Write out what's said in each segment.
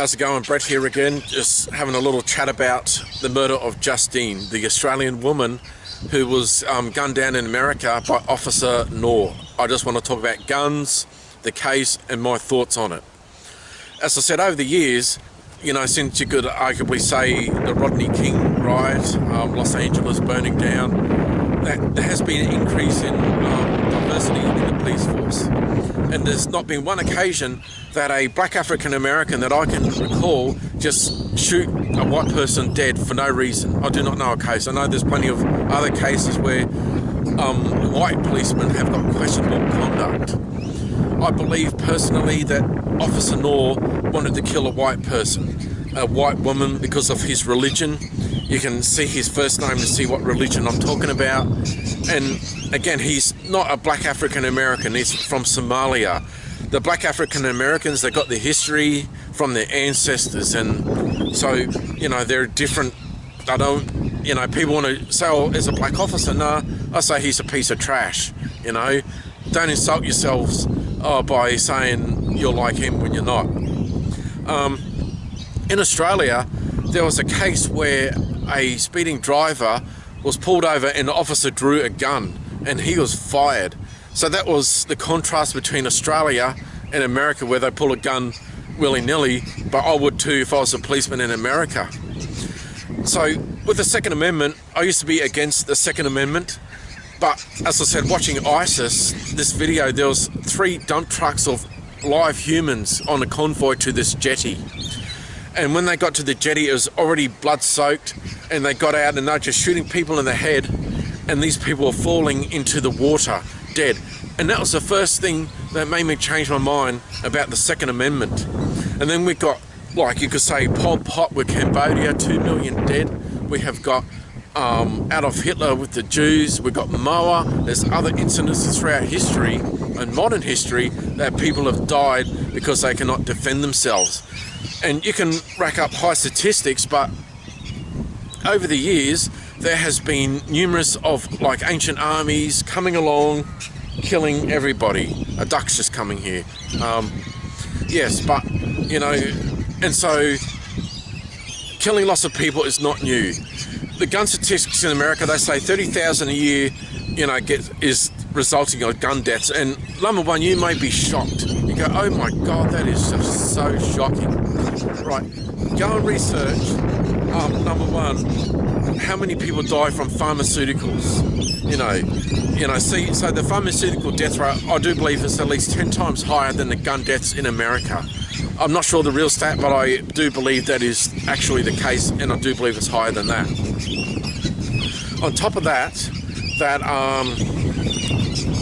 How's it going? Brett here again, just having a little chat about the murder of Justine, the Australian woman who was gunned down in America by Officer Noor. I just want to talk about guns, the case, and my thoughts on it. As I said, over the years, you know, since you could arguably say the Rodney King riot, Los Angeles burning down, that there has been an increase in diversity in the police force. And there's not been one occasion that a black African American that I can recall just shoot a white person dead for no reason. I do not know a case. I know there's plenty of other cases where white policemen have got questionable conduct. I believe personally that Officer Noor wanted to kill a white person, a white woman, because of his religion. You can see his first name and see what religion I'm talking about. And again, he's not a black African American, he's from Somalia. The black African Americans, they got their history from their ancestors, and so, you know, they're different. I don't, you know, people want to say, oh, as a black officer, nah, I say he's a piece of trash, you know. Don't insult yourselves by saying you're like him when you're not. In Australia, there was a case where a speeding driver was pulled over and the officer drew a gun and he was fired. So that was the contrast between Australia and America, where they pull a gun willy-nilly, but I would too if I was a policeman in America. So with the Second Amendment, I used to be against the Second Amendment, but as I said, watching ISIS, this video, there was 3 dump trucks of live humans on a convoy to this jetty. And when they got to the jetty, it was already blood-soaked, and they got out and they're just shooting people in the head, and these people were falling into the water, dead. And that was the first thing that made me change my mind about the Second Amendment. And then we got, like you could say, Pol Pot with Cambodia, 2 million dead. We have got Adolf Hitler with the Jews. We've got Moa. There's other incidences throughout history and modern history that people have died because they cannot defend themselves. And you can rack up high statistics, but over the years there has been numerous of like ancient armies coming along, killing everybody. A duck's just coming here. Yes, but you know, and so killing lots of people is not new. The gun statistics in America, they say 30,000 a year, you know, is resulting in gun deaths. And number one, you may be shocked. You go, oh my God, that is just so shocking. Right, go and research, number one, how many people die from pharmaceuticals. You know, see, so the pharmaceutical death rate, I do believe is at least 10 times higher than the gun deaths in America. I'm not sure the real stat, but I do believe that is actually the case, and I do believe it's higher than that. On top of that,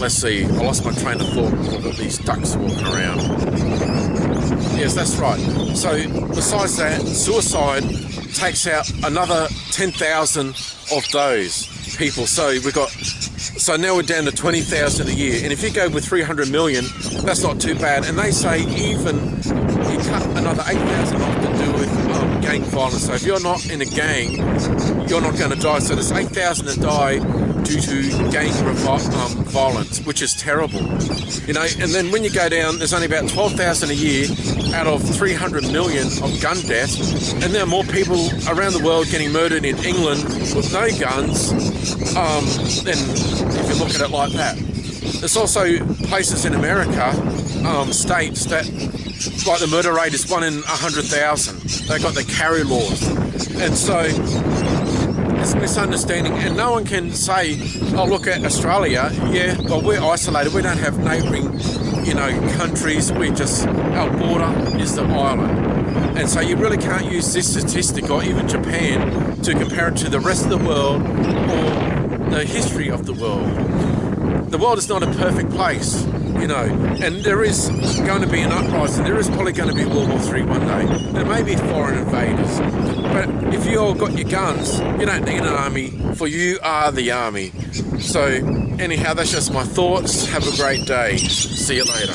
let's see, I lost my train of thought. I've got these ducks walking around. Yes, that's right. So besides that, suicide takes out another 10,000 of those people. So now we're down to 20,000 a year. And if you go with 300 million, that's not too bad. And they say even you cut another 8,000 off to do with gang violence. So if you're not in a gang, you're not going to die. So there's 8,000 that die due to gang violence, which is terrible. You know, and then when you go down, there's only about 12,000 a year out of 300 million of gun deaths, and there are more people around the world getting murdered in England with no guns than if you look at it like that. There's also places in America, states that, like, the murder rate is 1 in 100,000. They've got the carry laws, and so it's a misunderstanding, and no one can say, oh, look at Australia, yeah, well, we're isolated, we don't have neighbouring, you know, countries, our border is the island. And so you really can't use this statistic, or even Japan, to compare it to the rest of the world or the history of the world. The world is not a perfect place, you know, and there is going to be an uprising. There is probably going to be World War III one day. There may be foreign invaders. But if you all got your guns, you don't need an army, for you are the army. So anyhow, that's just my thoughts. Have a great day. See you later.